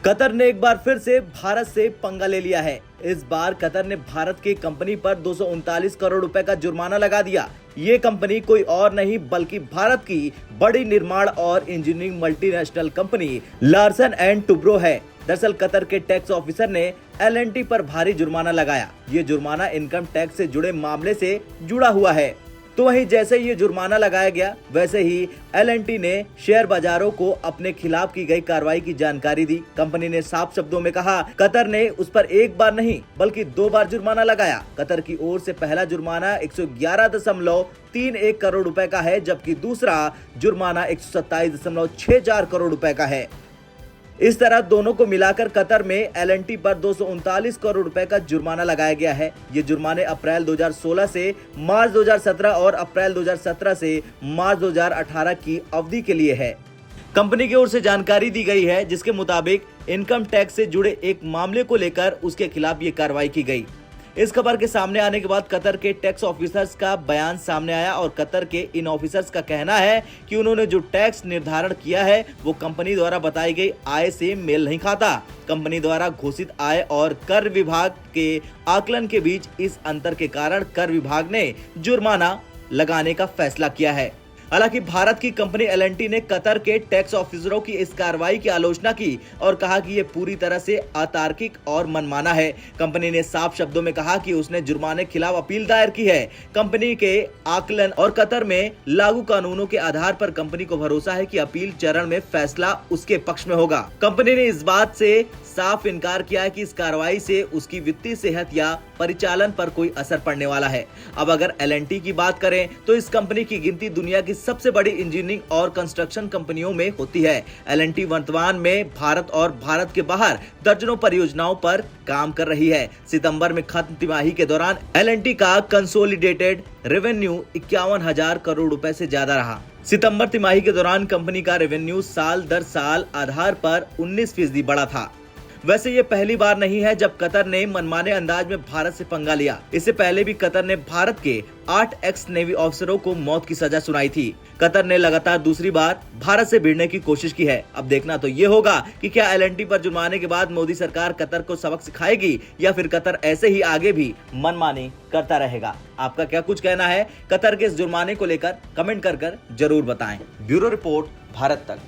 Qatar ने एक बार फिर से भारत से पंगा ले लिया है। इस बार कतर ने भारत की कंपनी पर 239 करोड़ रुपए का जुर्माना लगा दिया। ये कंपनी कोई और नहीं बल्कि भारत की बड़ी निर्माण और engineering multinational company Larsen and Toubro है। दरअसल कतर के टैक्स ऑफिसर ने L&T पर भारी जुर्माना लगाया। ये जुर्माना इनकम टैक्स से जुड़े मामले से जुड़ा हुआ है। तो वहीं जैसे ये जुर्माना लगाया गया वैसे ही L&T ने शेयर बाजारों को अपने खिलाफ की गई कार्रवाई की जानकारी दी। कंपनी ने साफ शब्दों में कहा कतर ने उस पर एक बार नहीं बल्कि 2 बार जुर्माना लगाया। कतर की ओर से पहला जुर्माना 111.34 करोड़ रुपए का है, जबकि दूसरा जुर्माना 127.64 करोड़ रुपए का है। इस तरह दोनों को मिलाकर कतर में L&T पर 239 करोड़ रुपए का जुर्माना लगाया गया है। ये जुर्माने अप्रैल 2016 से मार्च 2017 और अप्रैल 2017 से मार्च 2018 की अवधि के लिए है। कंपनी की ओर से जानकारी दी गई है जिसके मुताबिक इनकम टैक्स से जुड़े एक मामले को लेकर उसके खिलाफ ये कार्रवाई की गई। इस खबर के सामने आने के बाद कतर के टैक्स ऑफिसर्स का बयान सामने आया और कतर के इन ऑफिसर्स का कहना है कि उन्होंने जो टैक्स निर्धारण किया है वो कंपनी द्वारा बताई गई आय से मेल नहीं खाता। कंपनी द्वारा घोषित आय और कर विभाग के आकलन के बीच इस अंतर के कारण कर विभाग ने जुर्माना लगाने का फैसला किया है। हालांकि भारत की कंपनी L&T ने कतर के टैक्स ऑफिसरों की इस कार्रवाई की आलोचना की और कहा कि ये पूरी तरह से अतार्किक और मनमाना है। कंपनी ने साफ शब्दों में कहा कि उसने जुर्माने के खिलाफ अपील दायर की है। कंपनी के आकलन और कतर में लागू कानूनों के आधार पर कंपनी को भरोसा है कि अपील चरण में फैसला उसके पक्ष में होगा। कंपनी ने इस बात से साफ इनकार किया है कि इस कार्रवाई से उसकी वित्तीय सेहत या परिचालन पर कोई असर पड़ने वाला है। अब अगर L&T की बात करें तो इस कंपनी की गिनती दुनिया की सबसे बड़ी इंजीनियरिंग और कंस्ट्रक्शन कंपनियों में होती है। L&T वर्तमान में भारत और भारत के बाहर दर्जनों परियोजनाओं पर काम कर रही है। सितंबर में खत्म तिमाही के दौरान L&T का कंसोलिडेटेड रेवेन्यू 51,000 करोड़ रुपए से ज्यादा रहा। सितंबर तिमाही के दौरान कंपनी का रेवेन्यू साल दर साल आधार पर 19% बढ़ा था। वैसे ये पहली बार नहीं है जब कतर ने मनमाने अंदाज में भारत से पंगा लिया। इससे पहले भी कतर ने भारत के 8 एक्स नेवी अफसरों को मौत की सजा सुनाई थी। कतर ने लगातार दूसरी बार भारत से भिड़ने की कोशिश की है। अब देखना तो ये होगा कि क्या L&T पर जुर्माने के बाद मोदी सरकार कतर को सबक सिखाएगी या फिर कतर ऐसे ही आगे भी मनमानी करता रहेगा। आपका क्या कुछ कहना है कतर के इस जुर्माने को लेकर? कमेंट कर जरूर बताएं। ब्यूरो रिपोर्ट, भारत तक।